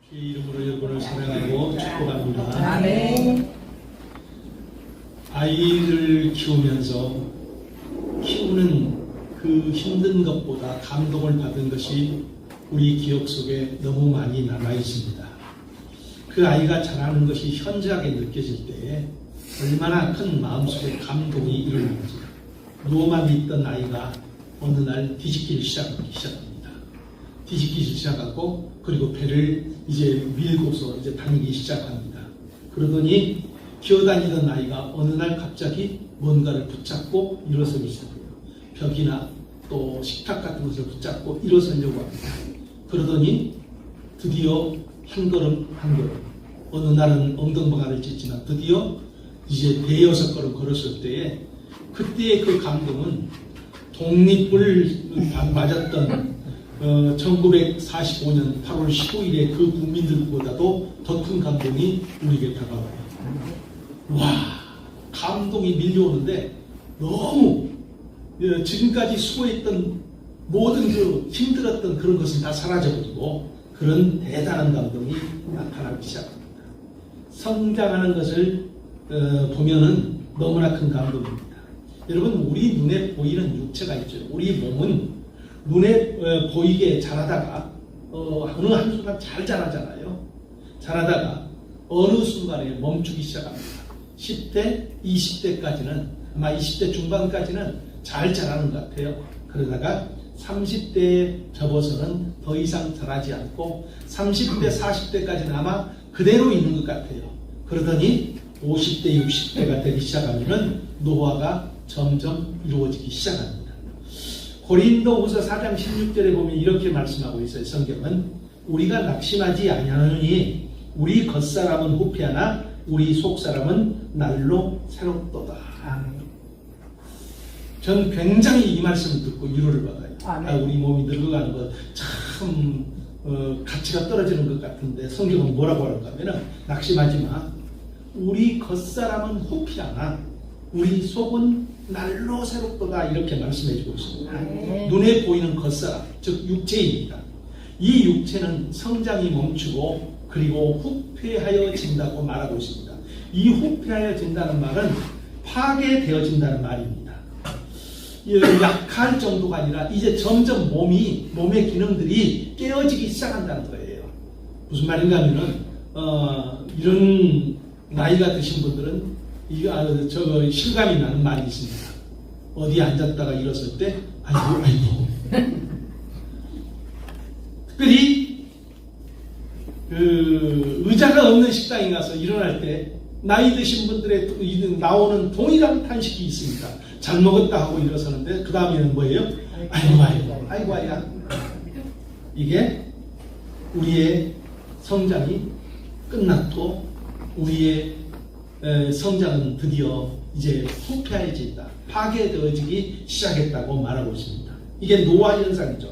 주의 이름으로 여러분을 사랑하고 축복합니다. 아멘. 아이를 키우면서 키우는 그 힘든 것보다 감동을 받은 것이 우리 기억 속에 너무 많이 남아 있습니다. 그 아이가 자라는 것이 현저하게 느껴질 때에 얼마나 큰 마음속에 감동이 일어나는지. 누워만 있던 아이가 어느 날 뒤집기를 시작합니다. 뒤집기 시작하고 그리고 배를 이제 밀고서 이제 다니기 시작합니다. 그러더니 기어다니던 아이가 어느 날 갑자기 뭔가를 붙잡고 일어서기 시작해요. 벽이나 또 식탁 같은 것을 붙잡고 일어서려고 합니다. 그러더니 드디어 한 걸음 한 걸음, 어느 날은 엉덩방아를 찢지만 드디어 이제 대여섯 걸음 걸었을 때에 그때의 그 감동은 독립을 맞았던 1945년 8월 15일에 그 국민들보다도 더 큰 감동이 우리에게 다가와요. 와, 감동이 밀려오는데 너무 지금까지 수고했던 모든 그 힘들었던 그런 것은 다 사라져버리고 그런 대단한 감동이 나타나기 시작합니다. 성장하는 것을 보면은 너무나 큰 감동입니다. 여러분, 우리 눈에 보이는 육체가 있죠. 우리 몸은 눈에 보이게 자라다가 어느 한순간 잘 자라잖아요. 자라다가 어느 순간에 멈추기 시작합니다. 10대, 20대까지는 아마 20대 중반까지는 잘 자라는 것 같아요. 그러다가 30대에 접어서는 더 이상 자라지 않고 30대, 40대까지는 아마 그대로 있는 것 같아요. 그러더니 50대, 60대가 되기 시작하면 노화가 점점 이루어지기 시작합니다. 고린도후서 4장 16절에 보면 이렇게 말씀하고 있어요. 성경은 우리가 낙심하지 아니하느니 우리 겉사람은 후패하나 우리 속사람은 날로 새롭도다. 아멘. 전 굉장히 이 말씀을 듣고 위로를 받아요. 우리 몸이 늙어가는 것 참 가치가 떨어지는 것 같은데 성경은 뭐라고 하는가 하면 낙심하지 마. 우리 겉사람은 후패하나 우리 속은 날로 새롭도다 이렇게 말씀해주고 있습니다. 눈에 보이는 겉사람, 즉 육체입니다. 이 육체는 성장이 멈추고 그리고 후패하여진다고 말하고 있습니다. 이 후패하여진다는 말은 파괴되어진다는 말입니다. 약할 정도가 아니라 이제 점점 몸의 기능들이 깨어지기 시작한다는 거예요. 무슨 말인가 하면은 이런 나이가 드신 분들은 실감이 나는 말이 있습니다. 어디에 앉았다가 일어설 때 아이고 특별히 의자가 없는 식당에 가서 일어날 때 나이 드신 분들의 나오는 동일한 탄식이 있습니다. 잘 먹었다 하고 일어서는데 그 다음에는 뭐예요? 아이고 아야. 이게 우리의 성장이 끝났고 우리의 성장은 드디어 이제 후패해진다, 파괴되어지기 시작했다고 말하고 있습니다. 이게 노화 현상이죠.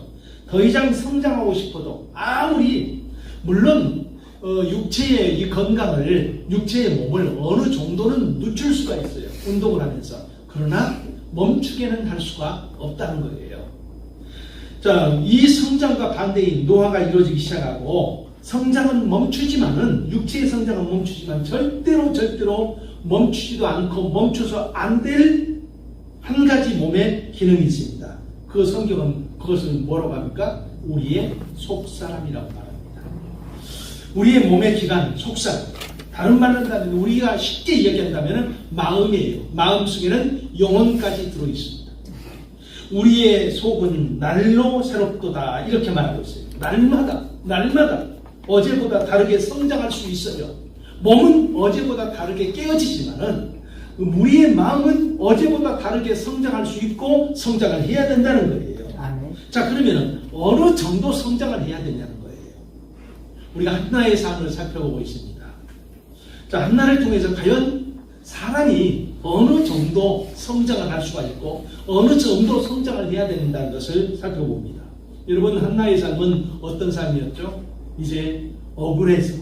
더 이상 성장하고 싶어도 아무리 물론 육체의 이 건강을, 육체의 몸을 어느 정도는 늦출 수가 있어요. 운동을 하면서. 그러나 멈추게는 할 수가 없다는 거예요. 자, 이 성장과 반대인 노화가 이루어지기 시작하고 성장은 멈추지만은 육체의 성장은 멈추지만 절대로 멈추지도 않고 멈춰서 안 될 한 가지 몸의 기능이 있습니다. 그 성경은 그것은 뭐라고 합니까? 우리의 속사람이라고 말합니다. 우리의 몸의 기관, 속사람. 다른 말로 한다면 우리가 쉽게 이야기한다면 마음이에요. 마음 속에는 영혼까지 들어있습니다. 우리의 속은 날로 새롭도다 이렇게 말하고 있어요. 날마다 어제보다 다르게 성장할 수 있어요. 몸은 어제보다 다르게 깨어지지만은 우리의 마음은 어제보다 다르게 성장할 수 있고 성장을 해야 된다는 거예요. 자, 그러면 어느 정도 성장을 해야 되냐는 거예요. 우리가 한나의 삶을 살펴보고 있습니다. 자, 한나를 통해서 과연 사람이 어느 정도 성장을 할 수가 있고 어느 정도 성장을 해야 된다는 것을 살펴봅니다. 여러분, 한나의 삶은 어떤 삶이었죠? 이제 억울해서,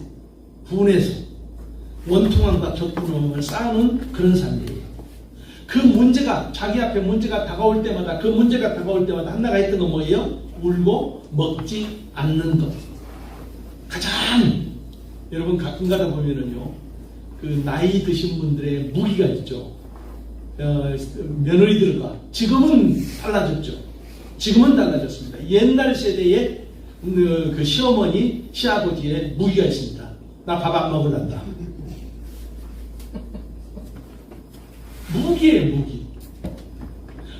분해서 원통함과 격분함을 쌓는 그런 삶이에요. 그 문제가, 자기 앞에 문제가 다가올 때마다 한나가 했던 건 뭐예요? 울고 먹지 않는 것. 가장 여러분 가끔가다 보면은요, 그 나이 드신 분들의 무기가 있죠. 며느리들과 지금은 달라졌죠. 지금은 달라졌습니다. 옛날 세대의 그 시어머니, 시아버지의 무기가 있습니다. 나 밥 안 먹으란다. 무기예요, 무기.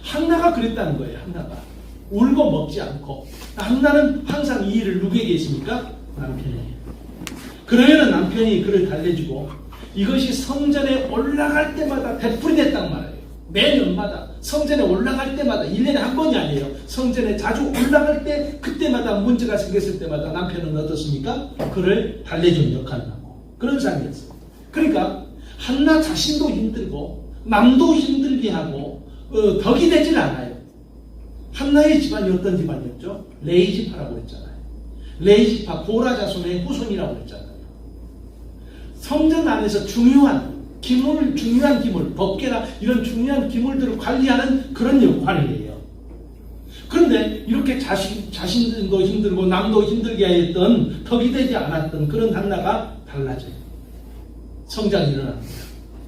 한나가 그랬다는 거예요, 한나가. 울고 먹지 않고. 한나는 항상 이 일을 누구에게 했습니까? 남편에게. 그러면은 남편이 그를 달래주고 이것이 성전에 올라갈 때마다 되풀이됐단 말이에요. 매년마다 성전에 올라갈 때마다 1년에 한 번이 아니에요. 성전에 자주 올라갈 때 그때마다 문제가 생겼을 때마다 남편은 어떻습니까? 그를 달래주는 역할을 하고 그런 사람이었어요. 그러니까 한나 자신도 힘들고 남도 힘들게 하고 덕이 되질 않아요. 한나의 집안이 어떤 집안이었죠? 레이지파라고 했잖아요. 레이지파 고라 자손의 후손이라고 했잖아요. 성전 안에서 중요한 기물, 법계나 이런 중요한 기물들을 관리하는 그런 역할이에요. 그런데 이렇게 자신도 힘들고 남도 힘들게 했던, 덕이 되지 않았던 그런 한나가 달라져요. 성장이 일어납니다.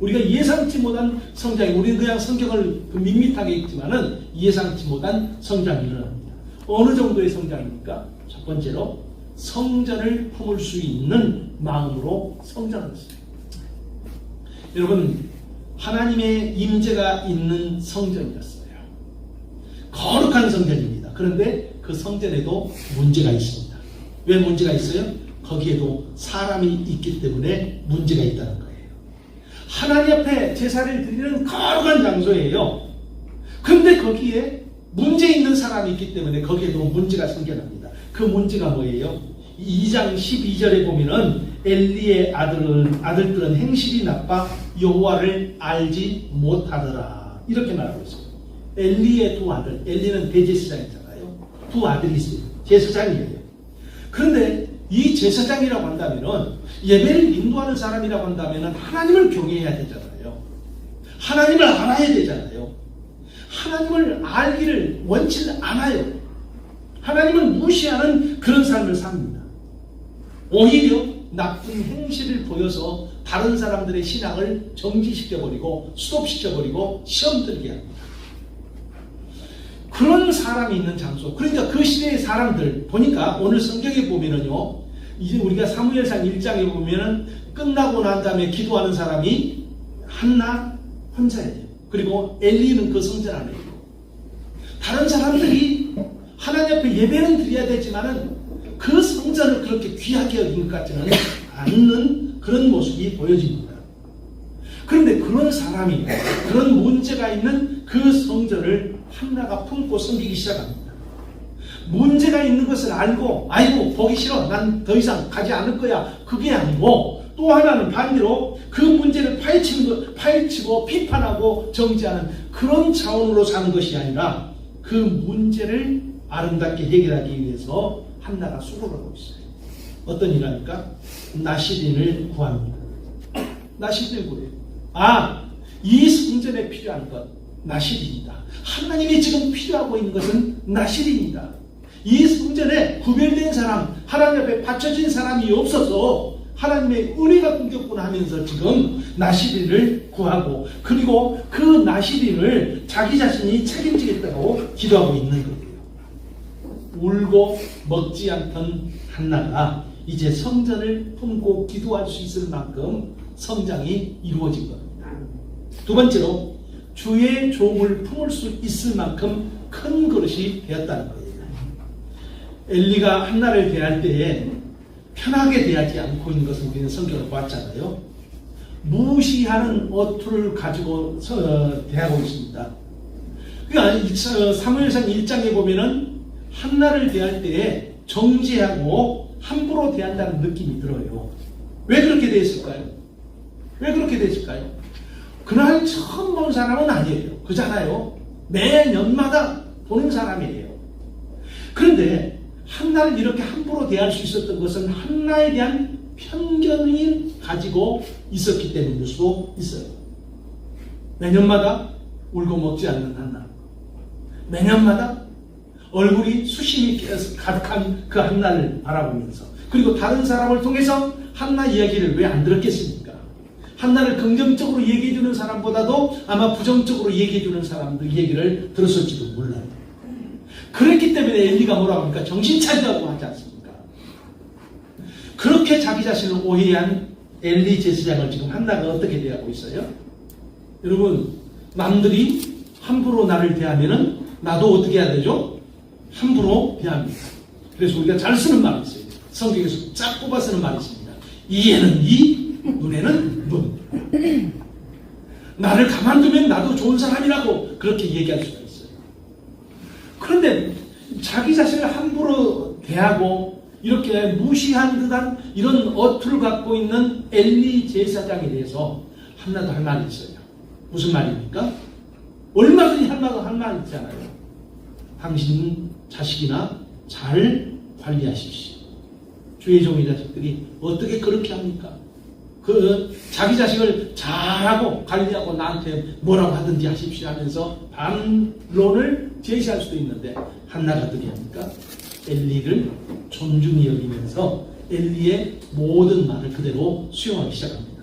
우리가 예상치 못한 성장이, 우리는 그냥 성경을 밋밋하게 읽지만은 예상치 못한 성장이 일어납니다. 어느 정도의 성장입니까? 첫 번째로 성전을 품을 수 있는 마음으로 성장했어요. 여러분, 하나님의 임재가 있는 성전이었어요. 거룩한 성전입니다. 그런데 그 성전에도 문제가 있습니다. 왜 문제가 있어요? 거기에도 사람이 있기 때문에 문제가 있다는 거예요. 하나님 앞에 제사를 드리는 거룩한 장소예요. 그런데 거기에 문제 있는 사람이 있기 때문에 거기에도 문제가 생겨납니다. 그 문제가 뭐예요? 2장 12절에 보면은 엘리의 아들들은 행실이 나빠 여호와를 알지 못하더라. 이렇게 말하고 있어요. 엘리의 두 아들, 엘리는 대제사장이잖아요. 두 아들이 있어요. 제사장이에요. 그런데 이 제사장이라고 한다면은 예배를 인도하는 사람이라고 한다면은 하나님을 경외해야 되잖아요. 하나님을 알아야 되잖아요. 하나님을 알기를 원치 않아요. 하나님을 무시하는 그런 삶을 삽니다. 오히려 나쁜 행실을 보여서 다른 사람들의 신앙을 정지시켜버리고 스톱시켜버리고 시험 들게 합니다. 그런 사람이 있는 장소, 그러니까 그 시대의 사람들 보니까 오늘 성경에 보면은요, 이제 우리가 사무엘상 1장에 보면은 끝나고 난 다음에 기도하는 사람이 한나 혼자예요. 그리고 엘리는 그 성전 안에 있고 다른 사람들이 하나님 앞에 예배는 드려야 되지만은 그 성전을 그렇게 귀하게 여긴 것 같지는 않는 그런 모습이 보여집니다. 그런데 그런 사람이 그런 문제가 있는 그 성전을 한나가 품고 섬기기 시작합니다. 문제가 있는 것을 알고 아이고 보기 싫어, 난 더 이상 가지 않을 거야, 그게 아니고 또 하나는 반대로 그 문제를 파헤치고 비판하고 정지하는 그런 차원으로 사는 것이 아니라 그 문제를 아름답게 해결하기 위해서 한나가 수고를 하고 있어요. 어떤 일합니까? 나시린을 구합니다. 나시린을 구해요. 이 성전에 필요한 것 나시린이다. 하나님이 지금 필요하고 있는 것은 나시린이다. 이 성전에 구별된 사람, 하나님 앞에 바쳐진 사람이 없어서 하나님의 은혜가 끊겼구나 하면서 지금 나시린을 구하고 그리고 그 나시린을 자기 자신이 책임지겠다고 기도하고 있는 거예요. 울고 먹지 않던 한나가 이제 성전을 품고 기도할 수 있을 만큼 성장이 이루어진 겁니다. 두 번째로 주의 종을 품을 수 있을 만큼 큰 그릇이 되었다는 거예요. 엘리가 한나를 대할 때에 편하게 대하지 않고 있는 것을 우리는 성경을 봤잖아요. 무시하는 어투를 가지고 대하고 있습니다. 그러니까 사무엘상 1장에 보면은 한나를 대할 때에 정죄하고 함부로 대한다는 느낌이 들어요. 왜 그렇게 됐을까요? 왜 그렇게 됐을까요? 그날 처음 본 사람은 아니에요. 그잖아요. 매년마다 보는 사람이에요. 그런데 한나를 이렇게 함부로 대할 수 있었던 것은 한나에 대한 편견을 가지고 있었기 때문일 수도 있어요. 매년마다 울고 먹지 않는 한나, 매년마다 얼굴이 수심이 가득한 그 한나를 바라보면서 그리고 다른 사람을 통해서 한나 이야기를 왜 안 들었겠습니까? 한나를 긍정적으로 얘기해주는 사람보다도 아마 부정적으로 얘기해주는 사람들 얘기를 들었을지도 몰라요. 그랬기 때문에 엘리가 뭐라고 합니까? 정신 차리라고 하지 않습니까? 그렇게 자기 자신을 오해한 엘리 제사장을 지금 한나가 어떻게 대하고 있어요? 여러분, 남들이 함부로 나를 대하면은 나도 어떻게 해야 되죠? 함부로 대합니다. 그래서 우리가 잘 쓰는 말이 있어요. 성경에서 쫙 뽑아 쓰는 말이 있습니다. 이에는 이, 눈에는 눈. 나를 가만두면 나도 좋은 사람이라고 그렇게 얘기할 수가 있어요. 그런데 자기 자신을 함부로 대하고 이렇게 무시한 듯한 이런 어투를 갖고 있는 엘리 제사장에 대해서 한나도 할 말이 있어요. 무슨 말입니까? 얼마든지 한나도 할 말이 있잖아요. 당신 자식이나 잘 관리하십시오. 주의 종의 자식들이 어떻게 그렇게 합니까? 자기 자식을 잘하고 관리하고 나한테 뭐라고 하든지 하십시오 하면서 반론을 제시할 수도 있는데 한나가 어떻게 합니까? 엘리를 존중히 여기면서 엘리의 모든 말을 그대로 수용하기 시작합니다.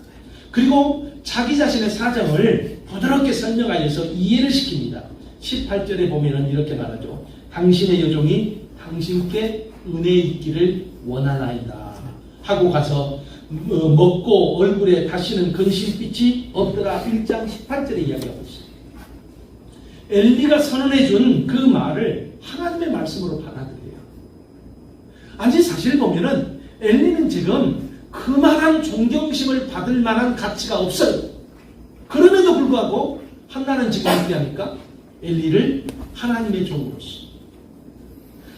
그리고 자기 자신의 사정을 부드럽게 설명하여서 이해를 시킵니다. 18절에 보면은 이렇게 말하죠. 당신의 여종이 당신께 은혜 있기를 원하나이다 하고 가서 먹고 얼굴에 다시는 근심빛이 없더라. 1장 18절에 이야기하고 있습니다. 엘리가 선언해 준 그 말을 하나님의 말씀으로 받아들여요. 아니 사실 보면은 엘리는 지금 그만한 존경심을 받을 만한 가치가 없어요. 그럼에도 불구하고 한나는 지금 어떻게 합니까? 엘리를 하나님의 종으로서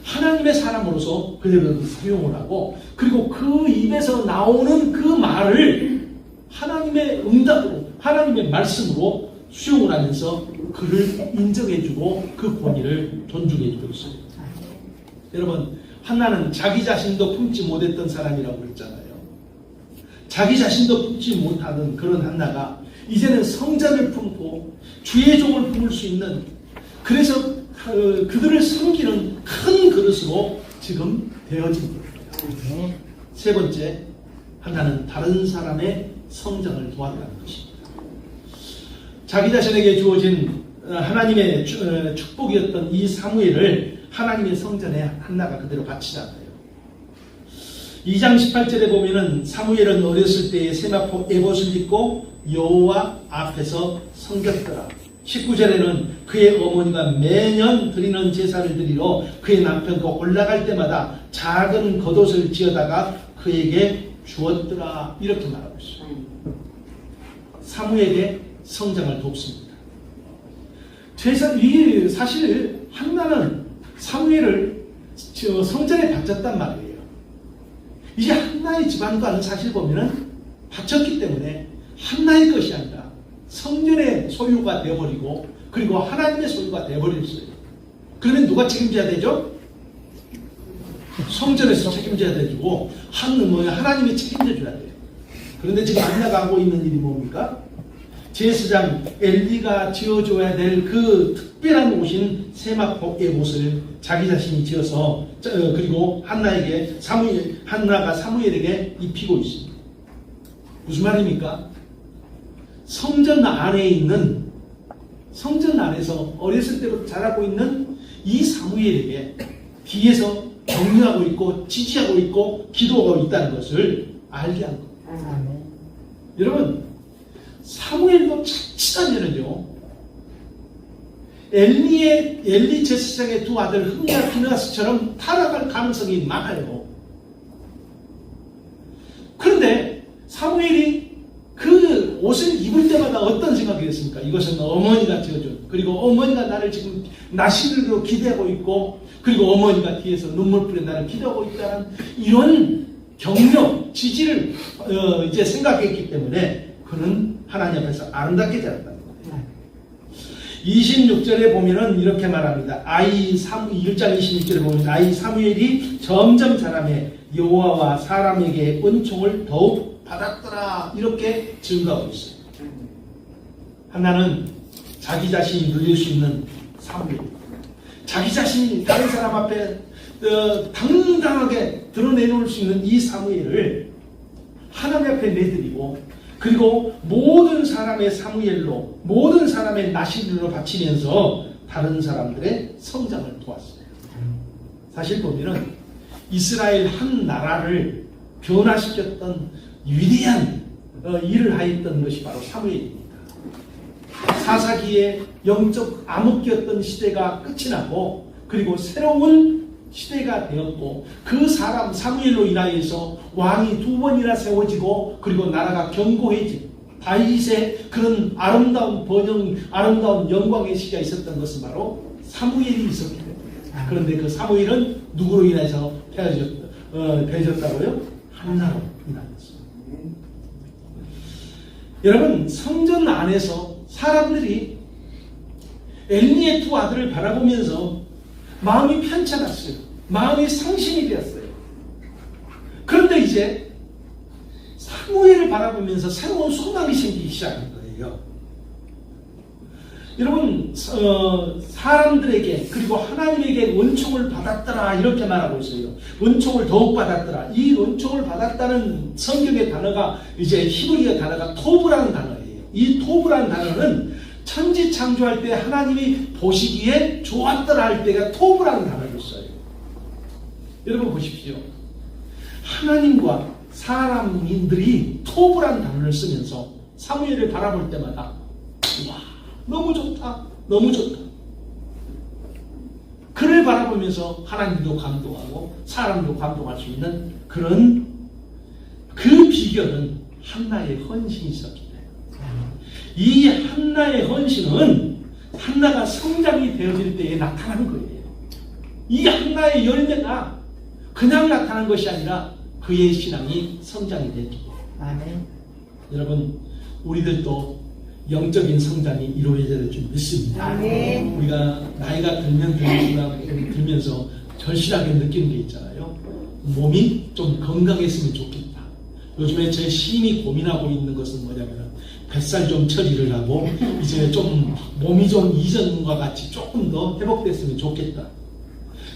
하나님의 사람으로서 그대로 사용을 하고 그리고 그 입에서 나오는 그 말을 하나님의 응답으로 하나님의 말씀으로 수용을 하면서 그를 인정해주고 그 권위를 존중해주고 있어요. 여러분, 한나는 자기 자신도 품지 못했던 사람이라고 그랬잖아요. 자기 자신도 품지 못하는 그런 한나가 이제는 성전을 품고 주의 종을 품을 수 있는, 그래서 그들을 섬기는 큰 그릇으로 지금 되어진 겁니다. 세 번째, 한나는 다른 사람의 성장을 도왔다는 것입니다. 자기 자신에게 주어진 하나님의 축복이었던 이 사무엘을 하나님의 성전에 한나가 그대로 바치잖아요. 2장 18절에 보면은 사무엘은 어렸을 때에 세마포 에봇을 입고 여호와 앞에서 섬겼더라. 19절에는 그의 어머니가 매년 드리는 제사를 드리러 그의 남편과 올라갈 때마다 작은 겉옷을 지어다가 그에게 주었더라. 이렇게 말하고 있어요. 사무엘의 성장을 돕습니다. 사실 한나는 사무엘을 성전에 바쳤단 말이에요. 이제 한나의 집안과는 사실 보면은 바쳤기 때문에 한나의 것이 아니라 성전의 소유가 되어버리고 그리고 하나님의 소유가 되어버렸어요. 그러면 누가 책임져야 되죠? 성전에서 책임져야 되고 하나님이 책임져줘야 돼요. 그런데 지금 한나가 하고 있는 일이 뭡니까? 제사장 엘리가 지어줘야 될 그 특별한 옷인 세마포의 옷을 자기 자신이 지어서 그리고 한나가 사무엘에게 입히고 있습니다. 무슨 말입니까? 성전 안에서 어렸을 때부터 자라고 있는 이 사무엘에게 뒤에서 격려하고 있고 지지하고 있고 기도하고 있다는 것을 알게 한 겁니다. 여러분, 사무엘도 자칫하면은요, 엘리 제사장의 두 아들 흠니와 비느하스처럼 타락할 가능성이 많아요. 그런데 사무엘이 그 옷을 입을 때마다 어떤 생각이 됐습니까? 이것은 어머니가 지어준, 그리고 어머니가 나를 지금 나시들로 기대하고 있고, 그리고 어머니가 뒤에서 눈물풀에 나를 기대하고 있다는 이런 격려, 지지를 이제 생각했기 때문에 그는 하나님 앞에서 아름답게 자랐다는 거예요. 26절에 보면은 이렇게 말합니다. 1장 26절에 보면 아이 사무엘이 점점 자라매 여호와와 사람에게 은총을 더욱 받았더라. 이렇게 증거하고 있어요. 하나는 자기 자신이 누릴 수 있는 사무엘. 자기 자신이 다른 사람 앞에 당당하게 드러내놓을 수 있는 이 사무엘을 하나님 앞에 내드리고, 그리고 모든 사람의 사무엘로, 모든 사람의 나시린으로 바치면서 다른 사람들의 성장을 도왔어요. 사실 보면은 이스라엘 한 나라를 변화시켰던 위대한 일을 하였던 것이 바로 사무엘입니다. 사사기에 영적 암흑기였던 시대가 끝이 나고, 그리고 새로운 시대가 되었고, 그 사람 사무엘로 인하여서 왕이 2번이나 세워지고, 그리고 나라가 견고해지고, 다윗의 그런 아름다운 번영, 아름다운 영광의 시기가 있었던 것은 바로 사무엘이 있었기 때문에. 그런데 그 사무엘은 누구로 인해서 되어졌다고요? 한나로 인하여서. 여러분, 성전 안에서 사람들이 엘리의 두 아들을 바라보면서 마음이 편찮았어요. 마음이 상심이 되었어요. 그런데 이제 사무엘을 바라보면서 새로운 소망이 생기기 시작한 거예요. 여러분, 사람들에게 그리고 하나님에게 은총을 받았더라 이렇게 말하고 있어요. 은총을 더욱 받았더라. 이 은총을 받았다는 성경의 단어가 이제 히브리어 단어가 토브라는 단어예요. 이 토브라는 단어는 천지 창조할 때 하나님이 보시기에 좋았더라 할 때가 토브라는 단어를 써요. 여러분 보십시오. 하나님과 사람들이 토브라는 단어를 쓰면서 사무엘을 바라볼 때마다 와, 너무 좋다, 너무 좋다. 그를 바라보면서 하나님도 감동하고 사람도 감동할 수 있는 그런 그 비결은 한나의 헌신이 있었기 때문에. 이 한나의 헌신은 한나가 성장이 되어질 때에 나타나는 거예요. 이 한나의 열매가 그냥 나타난 것이 아니라 그의 신앙이 성장이 됐죠. 아멘. 여러분, 우리들도 영적인 성장이 이루어져야 될 줄 믿습니다. 아멘. 우리가 나이가 들면서 절실하게 느끼는 게 있잖아요. 몸이 좀 건강했으면 좋겠다. 요즘에 제 심히 고민하고 있는 것은 뭐냐면 뱃살 좀 처리를 하고 이제 좀 몸이 좀 이전과 같이 조금 더 회복됐으면 좋겠다.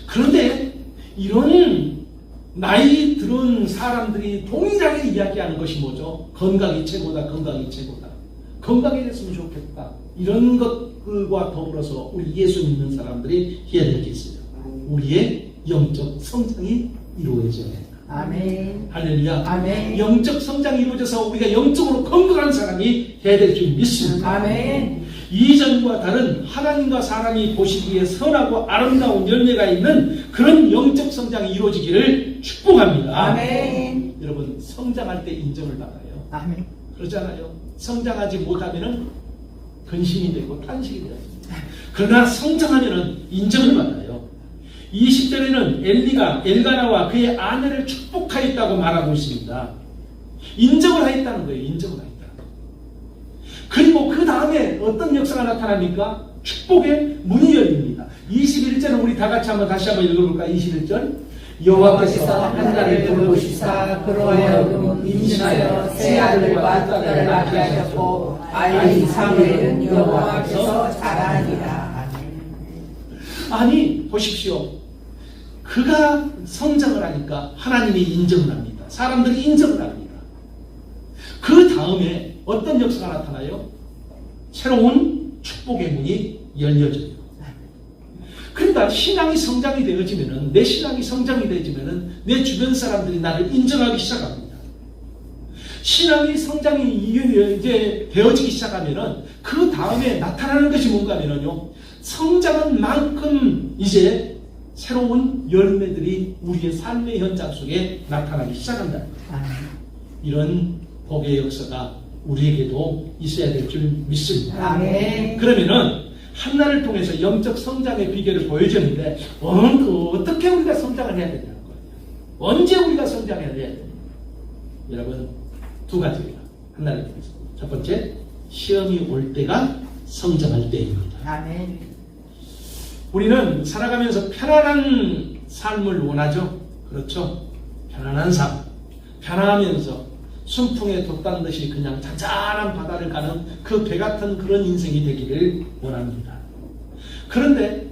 그런데 이런 나이 들은 사람들이 동일하게 이야기하는 것이 뭐죠? 건강이 최고다, 건강이 최고다. 건강해졌으면 좋겠다. 이런 것들과 더불어서 우리 예수 믿는 사람들이 해야 될 게 있어요. 우리의 영적 성장이 이루어져야 된다. 아멘. 할렐루야. 아멘. 영적 성장이 이루어져서 우리가 영적으로 건강한 사람이 해야 될 줄 믿습니다. 아멘. 이전과 다른 하나님과 사람이 보시기에 선하고 아름다운 열매가 있는 그런 영적 성장이 이루어지기를 축복합니다. 아멘. 여러분, 성장할 때 인정을 받아요. 아멘. 그러잖아요. 성장하지 못하면 근심이 되고 탄식이 돼요. 그러나 성장하면 인정을 받아요. 20절에는 엘리가 엘가나와 그의 아내를 축복하였다고 말하고 있습니다. 인정을 하였다는 거예요. 인정을 하였다. 그리고 그 다음에 어떤 역사가 나타납니까? 축복의 문이 열립니다. 21절은 우리 다 같이 다시 한번 읽어볼까? 21절. 여호와께서 한나를 돌보시사 그로 하여금 임신하여 세 아들과 딸을 낳게 하셨고 아이 사무엘은 여호와께서 자라니라. 아니 보십시오. 그가 성장을 하니까 하나님이 인정을 합니다. 사람들이 인정을 합니다. 그 다음에 어떤 역사가 나타나요? 새로운 축복의 문이 열려져요. 그러니까 신앙이 성장이 되어지면은, 내 신앙이 성장이 되어지면은 내 주변 사람들이 나를 인정하기 시작합니다. 신앙이 성장이 이제 되어지기 시작하면은 그 다음에 나타나는 것이 뭔가 하면은요, 성장한 만큼 이제 새로운 열매들이 우리의 삶의 현장 속에 나타나기 시작한다. 이런 복의 역사가 우리에게도 있어야 될 줄 믿습니다. 아멘. 그러면은 한나를 통해서 영적 성장의 비결을 보여줬는데 어떻게 우리가 성장을 해야 되냐는 거예요. 언제 우리가 성장해야 되냐. 여러분, 두 가지입니다. 한나를 통해서. 첫 번째, 시험이 올 때가 성장할 때입니다. 아멘. 우리는 살아가면서 편안한 삶을 원하죠. 그렇죠? 편안한 삶. 편안하면서 순풍에 돛단 듯이 그냥 잔잔한 바다를 가는 그 배 같은 그런 인생이 되기를 원합니다. 그런데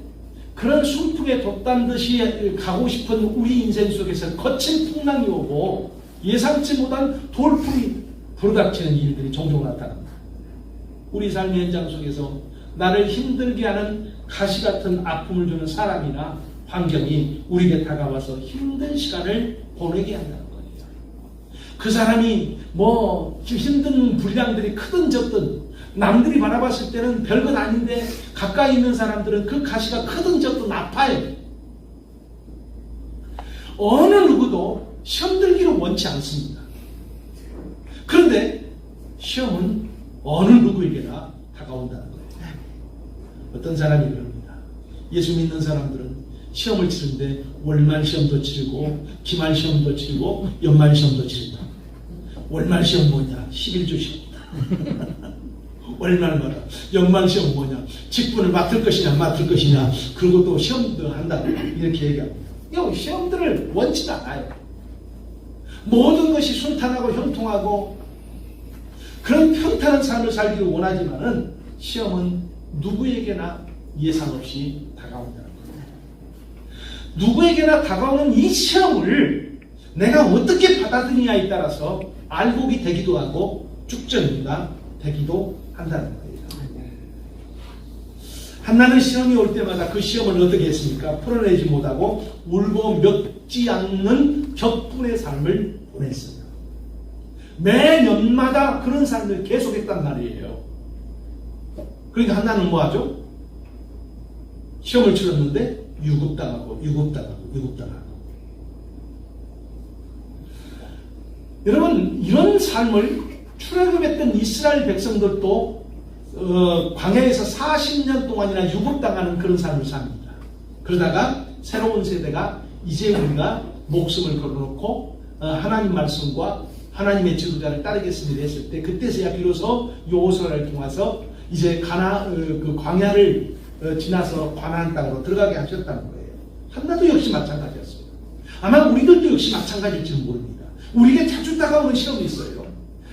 그런 순풍에 돛단 듯이 가고 싶은 우리 인생 속에서 거친 풍랑이 오고 예상치 못한 돌풍이 불어닥치는 일들이 종종 나타납니다. 우리 삶의 현장 속에서 나를 힘들게 하는 가시 같은 아픔을 주는 사람이나 환경이 우리에게 다가와서 힘든 시간을 보내게 한다는 거예요. 그 사람이 뭐 힘든 분량들이 크든 적든 남들이 바라봤을 때는 별것 아닌데 가까이 있는 사람들은 그 가시가 크든 적든 아파요. 어느 누구도 시험 들기를 원치 않습니다. 그런데 시험은 어느 누구에게나 다가온다는 거예요. 어떤 사람이 그럽니다. 예수 믿는 사람들은 시험을 치는데 월말 시험도 치르고 기말 시험도 치르고 연말 시험도 치른다. 월말 시험 뭐냐? 11조 시험이다. 월말마다. 연말 시험 뭐냐? 직분을 맡을 것이냐 맡을 것이냐. 그리고 또 시험도 한다. 이렇게 얘기합니다. 이 시험들을 원치 않아요. 모든 것이 순탄하고 형통하고 그런 평탄한 삶을 살기를 원하지만은 시험은 누구에게나 예상 없이 다가온다는 거예요. 누구에게나 다가오는 이 시험을 내가 어떻게 받아들이냐에 따라서 알곡이 되기도 하고 쭉전이가 되기도 한다는 거예요. 한나는 시험이 올 때마다 그 시험을 어떻게 했습니까? 풀어내지 못하고 울고 멱지 않는 격분의 삶을 보냈어요. 매년마다 그런 삶을 계속했단 말이에요. 그러니까 한나는 뭐하죠? 시험을 치렀는데 유급당하고 여러분, 이런 삶을 출애굽했던 이스라엘 백성들도 광야에서 40년 동안이나 유급당하는 그런 삶을 삽니다. 그러다가 새로운 세대가 이제 우리가 목숨을 걸어놓고 하나님 말씀과 하나님의 지도자를 따르겠습니다 했을 때 그때서야 비로소 여호수아를 통해서 이제 그 광야를 지나서 가나안 땅으로 들어가게 하셨다는 거예요. 한나도 역시 마찬가지였습니다. 아마 우리들도 역시 마찬가지일지는 모릅니다. 우리에게 자주 다가오는 시험이 있어요.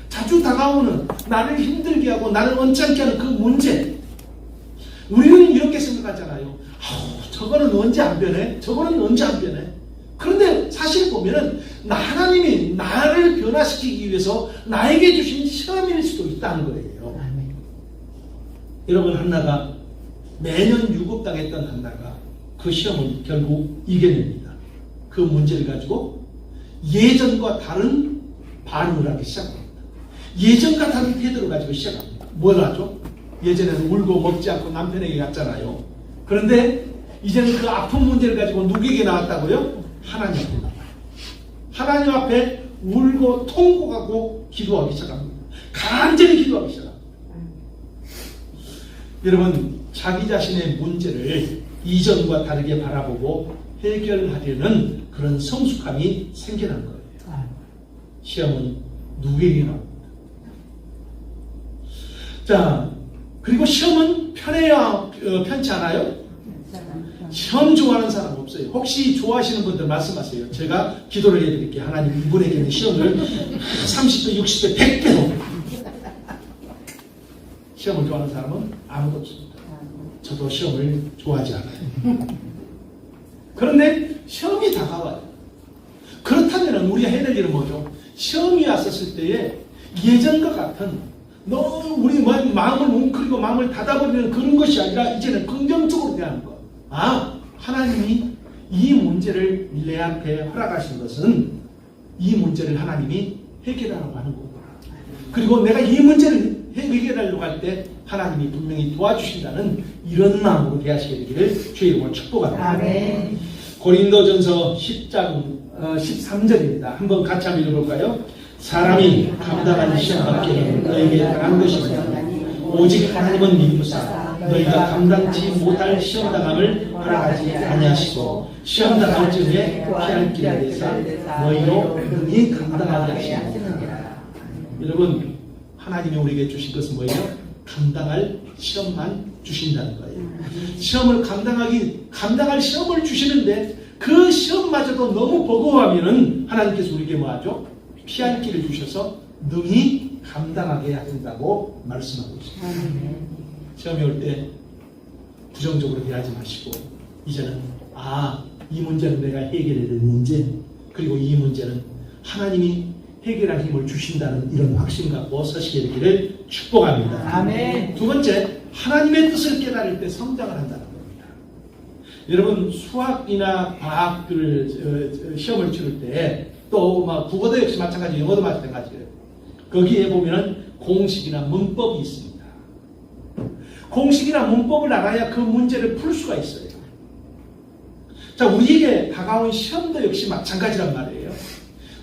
자주 다가오는 나를 힘들게 하고 나를 언짢게 하는 그 문제. 우리는 이렇게 생각하잖아요. 저거는 언제 안 변해? 저거는 언제 안 변해? 그런데 사실 보면은 하나님이 나를 변화시키기 위해서 나에게 주신 시험일 수도 있다는 거예요. 여러분, 한나가 매년 유급당했던 한나가 그 시험을 결국 이겨냅니다. 그 문제를 가지고 예전과 다른 반응을 하기 시작합니다. 예전과 다른 태도를 가지고 시작합니다. 뭘 하죠? 예전에는 울고 먹지 않고 남편에게 갔잖아요. 그런데 이제는 그 아픈 문제를 가지고 누구에게 나왔다고요? 하나님 앞에 나와요. 하나님 앞에 울고 통곡하고 기도하기 시작합니다. 간절히 기도하기 시작합니다. 여러분, 자기 자신의 문제를 이전과 다르게 바라보고 해결하려는 그런 성숙함이 생겨난 거예요. 시험은 누구에게 나옵니다. 자, 그리고 시험은 편해야 편치 않아요? 시험 좋아하는 사람 없어요. 혹시 좋아하시는 분들 말씀하세요. 제가 기도를 해드릴게요. 하나님, 이분에게는 시험을 30배, 60배, 100배로. 시험을 좋아하는 사람은 아무도 없습니다. 저도 시험을 좋아하지 않아요. 그런데 시험이 다가와요. 그렇다면 우리가 해야 될 일은 뭐죠? 시험이 왔었을 때에 예전과 같은 너무 우리 마음을 뭉클이고 마음을 닫아버리는 그런 것이 아니라 이제는 긍정적으로 대하는 것. 하나님이 이 문제를 내 앞에 허락하신 것은 이 문제를 하나님이 해결하라고 하는 거구나. 그리고 내가 이 문제를 해결하려고 할 때 하나님이 분명히 도와주신다는 이런 마음으로 대하시게 되기를 주의 이름으로 축복합니다. 고린도전서 10장 13절입니다. 한번 같이 한번 읽어볼까요? 사람이 감당하는 시험밖에 너에게 당한 것이며 오직 하나님은 믿으사 너희가 감당치 못할 시험당함을 허락하지 아니하시고 시험당할 즈음에 피할 길에 대해서 너희로 능히 감당하게 하시느니라. 여러분, 하나님이 우리에게 주신 것은 뭐예요? 감당할 시험만 주신다는 거예요. 시험을 감당할 시험을 주시는데 그 시험마저도 너무 버거워하면은 하나님께서 우리에게 뭐하죠? 피할 길을 주셔서 능히 감당하게 하신다고 말씀하고 있습니다. 시험이 올 때 부정적으로 대하지 마시고 이제는 이 문제는 내가 해결해야 될 문제, 그리고 이 문제는 하나님이 해결할 힘을 주신다는 이런 확신 갖고 서시게 되기를 축복합니다. 아멘. 두 번째, 하나님의 뜻을 깨달을 때 성장을 한다는 겁니다. 여러분, 수학이나 과학을 시험을 치를 때, 또 국어도 역시 마찬가지, 영어도 마찬가지예요. 거기에 보면은 공식이나 문법이 있습니다. 공식이나 문법을 알아야 그 문제를 풀 수가 있어요. 자, 우리에게 다가온 시험도 역시 마찬가지란 말이에요.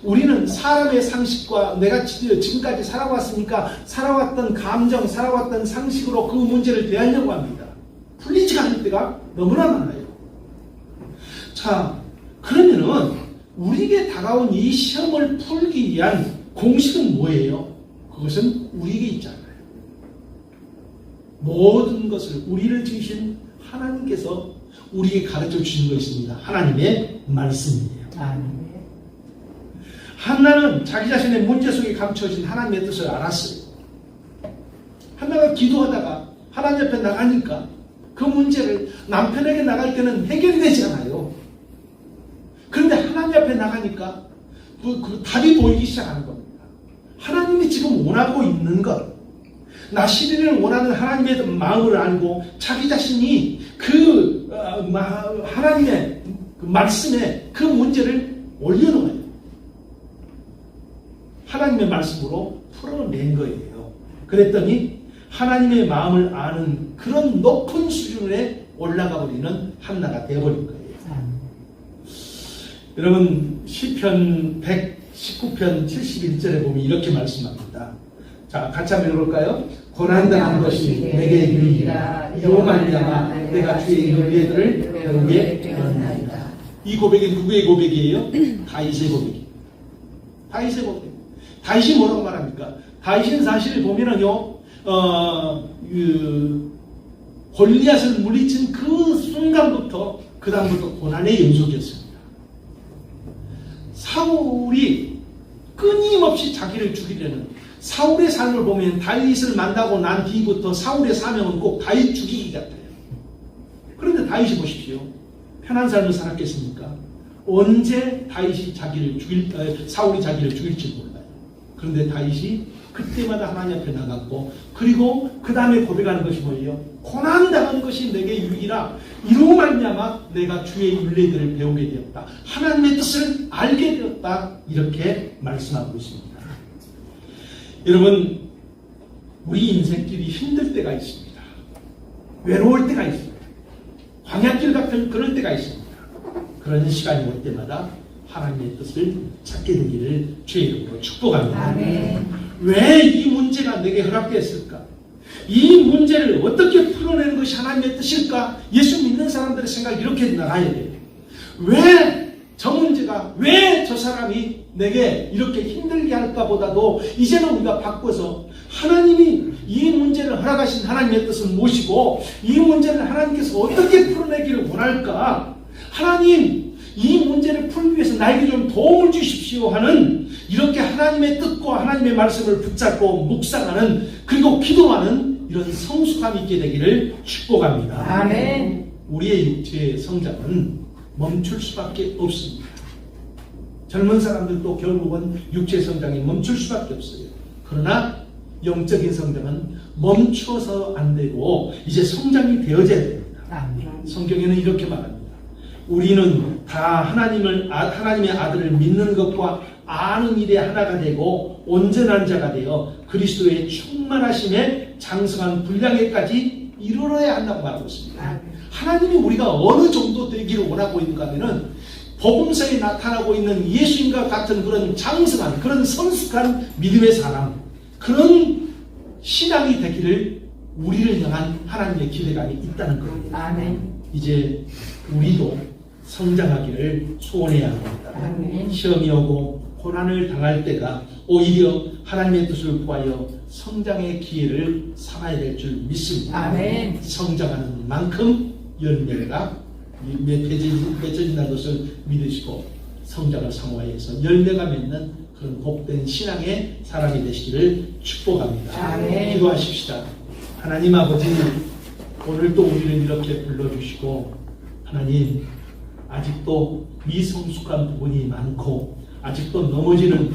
우리는 사람의 상식과 내가 지금까지 살아왔으니까 살아왔던 감정, 살아왔던 상식으로 그 문제를 대하려고 합니다. 풀리지가 않을 때가 너무나 많아요. 자, 그러면은 우리에게 다가온 이 시험을 풀기 위한 공식은 뭐예요? 그것은 우리에게 있잖아요. 모든 것을 우리를 지으신 하나님께서 우리에게 가르쳐 주신 것입니다. 하나님의 말씀이에요. 아멘. 한나는 자기 자신의 문제 속에 감춰진 하나님의 뜻을 알았어요. 한나가 기도하다가 하나님 앞에 나가니까 그 문제를 남편에게 나갈 때는 해결이 되지 않아요. 그런데 하나님 앞에 나가니까 그 답이 보이기 시작하는 겁니다. 하나님이 지금 원하고 있는 것, 나시리를 원하는 하나님의 마음을 알고 자기 자신이 하나님의 말씀에 그 문제를 올려놓아요. 하나님의 말씀으로 풀어낸 거예요. 그랬더니 하나님의 마음을 아는 그런 높은 수준에 올라가 버리는 한나가 되어버린 거예요. 여러분, 시편 119편 71절에 보면 이렇게 말씀합니다. 자, 같이 한번 읽어볼까요? 고난당한 것이 내게 유익이라 이로 말미암아 내가 주의 윤례들을 배우게 되었나이다. 이 고백이 누구의 고백이에요? 다윗의 고백이에요. 다윗의 고백. 다윗이 뭐라고 말합니까? 다윗은 사실 보면은요, 골리앗을 물리친 그 순간부터 그 다음부터 고난의 연속이었습니다. 사울이 끊임없이 자기를 죽이려는 사울의 삶을 보면 다윗을 만나고 난 뒤부터 사울의 사명은 꼭 다윗 죽이기 같아요. 그런데 다윗이 보십시오. 편한 삶을 살았겠습니까? 언제 다윗이 사울이 자기를 죽일지 몰라요. 그런데 다윗이 그때마다 하나님 앞에 나갔고, 그리고 그 다음에 고백하는 것이 뭐예요? 고난당한 것이 내게 유익이라 이로 말미암아 내가 주의 윤례들을 배우게 되었다. 하나님의 뜻을 알게 되었다. 이렇게 말씀하고 있습니다. 여러분, 우리 인생길이 힘들 때가 있습니다. 외로울 때가 있습니다. 광야길 같은 그럴 때가 있습니다. 그런 시간이 올 때마다 하나님의 뜻을 찾게 되기를 주의 이름으로 축복합니다. 아멘. 왜 이 문제가 내게 허락되었을까? 이 문제를 어떻게 풀어내는 것이 하나님의 뜻일까? 예수 믿는 사람들의 생각이 이렇게 나가야 돼요. 왜 저 문제가, 왜 저 사람이 내게 이렇게 힘들게 할까 보다도 이제는 우리가 바꿔서 하나님이 이 문제를 허락하신 하나님의 뜻을 모시고 이 문제를 하나님께서 어떻게 풀어내기를 원할까? 하나님, 이 문제를 풀기 위해서 나에게 좀 도움을 주십시오 하는 이렇게 하나님의 뜻과 하나님의 말씀을 붙잡고 묵상하는, 그리고 기도하는 이런 성숙함이 있게 되기를 축복합니다. 아멘. 우리의 육체의 성장은 멈출 수밖에 없습니다. 젊은 사람들도 결국은 육체의 성장이 멈출 수밖에 없어요. 그러나 영적인 성장은 멈춰서 안 되고 이제 성장이 되어져야 됩니다. 아멘. 성경에는 이렇게 말합니다. 우리는 다 하나님의 아들을 믿는 것과 아는 일에 하나가 되고 온전한 자가 되어 그리스도의 충만하심에 장성한 분량에까지 이르러야 한다고 말하고 있습니다. 하나님이 우리가 어느 정도 되기를 원하고 있는가 하면은 복음서에 나타나고 있는 예수님과 같은 그런 장성한, 그런 성숙한 믿음의 사람, 그런 신앙이 되기를 우리를 향한 하나님의 기대감이 있다는 겁니다. 아멘. 이제 우리도 성장하기를 소원해야 합니다. 아멘. 시험이 오고 고난을 당할 때가 오히려 하나님의 뜻을 구하여 성장의 기회를 삼아야 될 줄 믿습니다. 아멘. 성장하는 만큼 열매가 맺어진다는 것을 믿으시고 성장을 사모하여서 열매가 맺는 그런 복된 신앙의 사람이 되시기를 축복합니다. 아멘. 기도하십시다. 하나님 아버지, 오늘도 우리를 이렇게 불러주시고 하나님, 아직도 미성숙한 부분이 많고 아직도 넘어지는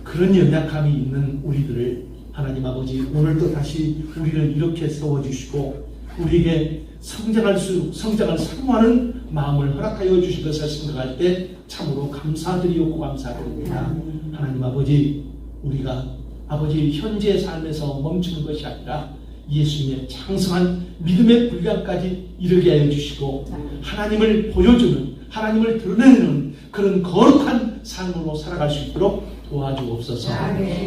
그런 연약함이 있는 우리들을 하나님 아버지 오늘도 다시 우리를 이렇게 세워주시고 우리에게 성장을 사모하는 마음을 허락하여 주신 것을 생각할 때 참으로 감사드리고 감사드립니다. 하나님 아버지, 우리가 아버지 현재의 삶에서 멈추는 것이 아니라 예수님의 장성한 믿음의 분량까지 이르게 하여 주시고 하나님을 보여주는, 하나님을 드러내는 그런 거룩한 삶으로 살아갈 수 있도록 도와주옵소서.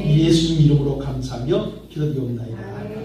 예수님 이름으로 감사하며 기도드리옵나이다.